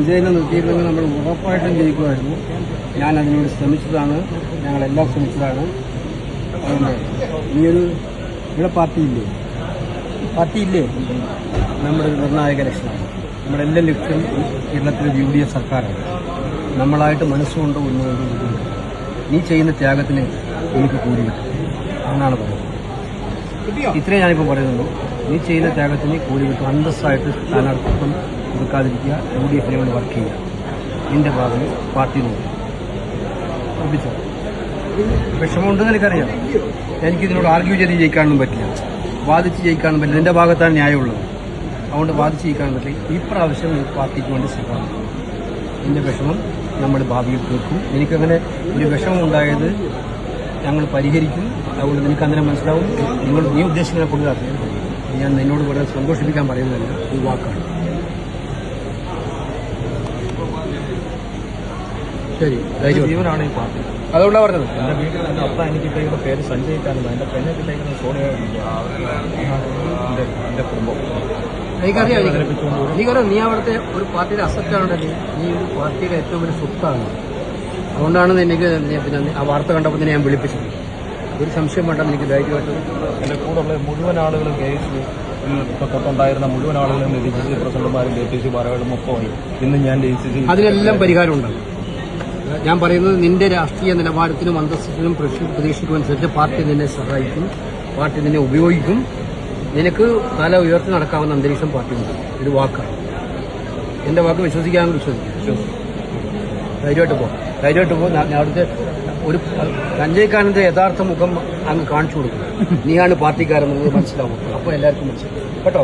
വിജയനെ നിർത്തിയിരുന്നെങ്കിൽ നമ്മൾ ഉറപ്പായിട്ടും ജയിക്കുമായിരുന്നു. ഞാൻ അതിനോട് ശ്രമിച്ചതാണ്, ഞങ്ങളെല്ലാം ശ്രമിച്ചതാണ്. അതുകൊണ്ട് ഇനിയൊരു ഇവിടെ പാർട്ടിയില്ലേ നമ്മുടെ ഒരു നിർണായക ലക്ഷ്യമാണ്. നമ്മുടെ എല്ലാ ലക്ഷ്യം കേരളത്തിലെ UDF സർക്കാരാണ്. നമ്മളായിട്ട് മനസ്സുകൊണ്ട് മുന്നോട്ട് നീ ചെയ്യുന്ന ത്യാഗത്തിന് എനിക്ക് കൂലി കിട്ടും എന്നാണ് പറയുന്നത്. ഇത്രയും ഞാനിപ്പോൾ പറയുന്നുള്ളൂ. നീ ചെയ്യുന്ന ത്യാഗത്തിന് കൂലി കിട്ടും. അന്തസ്സായിട്ട് സ്ഥാനാർത്ഥിത്വം കൊടുക്കാതിരിക്കുക, UDF-നെ കൊണ്ട് വർക്ക് ചെയ്യുക. നിന്റെ ഭാഗം പാർട്ടി നോക്കും. ഒപ്പിച്ചോ? വിഷമമുണ്ടെന്ന് എനിക്കറിയാം. എനിക്കിതിനോട് ആർഗ്യൂ ചെയ്ത് ജയിക്കാനൊന്നും പറ്റില്ല, വാദിച്ച് ജയിക്കാനും പറ്റില്ല. നിന്റെ ഭാഗത്താണ് ന്യായമുള്ളത്. അതുകൊണ്ട് വാദിച്ച് ജയിക്കാനും പറ്റില്ല. ഈ പ്രാവശ്യം ഈ പാർട്ടിക്ക് വേണ്ടി ശ്രമിക്കണം. നിന്റെ വിഷമം നമ്മൾ ഭാവിയിൽ തീർക്കും. എനിക്കങ്ങനെ ഒരു വിഷമം ഉണ്ടായത് ഞങ്ങൾ പരിഹരിക്കും. അതുകൊണ്ട് നിനക്ക് അങ്ങനെ മനസ്സിലാവും. നീ ഉദ്ദേശിക്കുന്ന കൊടുക്കാത്ത ഞാൻ നിന്നോട് വളരെ സന്തോഷിപ്പിക്കാൻ പറയുന്നതല്ല, ഈ വാക്കാണ്. ശരി, ജീവനാണ് ഈ പാർട്ടി. അതുകൊണ്ടാണ് പറഞ്ഞത്. എൻ്റെ വീട്ടിൽ എൻ്റെ അപ്പ എനിക്ക് ഇട്ടേക്കുന്ന പേര് സഞ്ജയിക്കാനും എൻ്റെ പെണ്ണെ കിട്ടേക്കുന്ന സോണിയ എൻ്റെ കുടുംബം. എനിക്കറിയാം നീ അവിടുത്തെ ഒരു പാർട്ടിയുടെ അസറ്റാണല്ലേ. നീ ഒരു പാർട്ടിയുടെ ഏറ്റവും വലിയ സ്വത്താണ്. അതുകൊണ്ടാണ് എനിക്ക് പിന്നെ ആ വാർത്ത കണ്ടപ്പോൾ തന്നെ ഞാൻ വിളിപ്പിച്ചത്. ഒരു സംശയം വേണ്ട, എനിക്ക് ധൈര്യമായിട്ട്. എൻ്റെ കൂടെയുള്ള മുഴുവൻ ആളുകളും കേസ് ഇപ്പോൾ തൊട്ടുണ്ടായിരുന്ന മുഴുവൻ ആളുകളും DCC പ്രസിഡന്റുമാരും DCC ഭാരവാഹികളും ഒപ്പമായി. ഇന്ന് ഞാൻ DCC അതിനെല്ലാം പരിഹാരമുണ്ടാകും. ഞാൻ പറയുന്നത് നിന്റെ രാഷ്ട്രീയ നിലവാരത്തിനും അന്തസ്സിനും പ്രതീക്ഷയ്ക്കുമനുസരിച്ച് പാർട്ടി നിന്നെ സഹായിക്കും, പാർട്ടി നിന്നെ ഉപയോഗിക്കും. നിനക്ക് തല ഉയർത്തി നടക്കാവുന്ന അന്തരീക്ഷം പാർട്ടിയുണ്ട്. ഇത് വാക്കാണ്. എൻ്റെ വാക്ക് വിശ്വസിക്കാമെന്ന് വിശ്വസിക്കും. ധൈര്യമായിട്ട് പോകും. അവിടുത്തെ ഒരു സഞ്ജയ് യഥാർത്ഥ മുഖം അങ്ങ് കാണിച്ചു കൊടുക്കും. നീയാണ് പാർട്ടിക്കാരെന്നുള്ളത് മനസ്സിലാവും. അപ്പോൾ എല്ലാവർക്കും മനസ്സിലാവും കേട്ടോ.